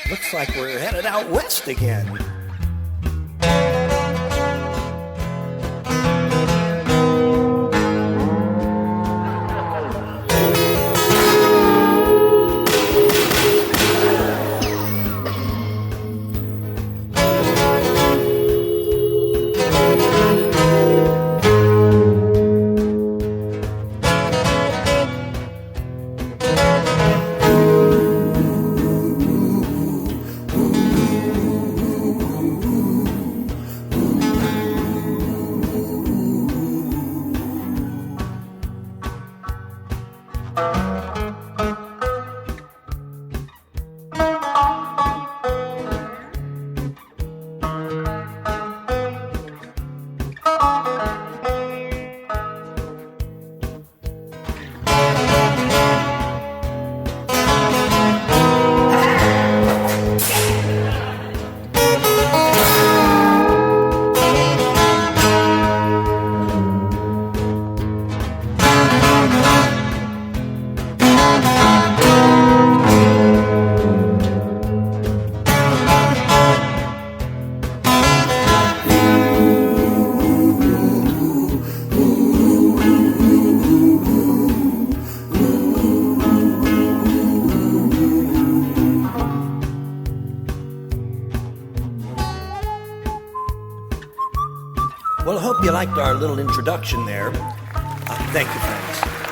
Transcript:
Looks like we're headed out west again. Well, I hope you liked our little introduction there. Thank you, friends.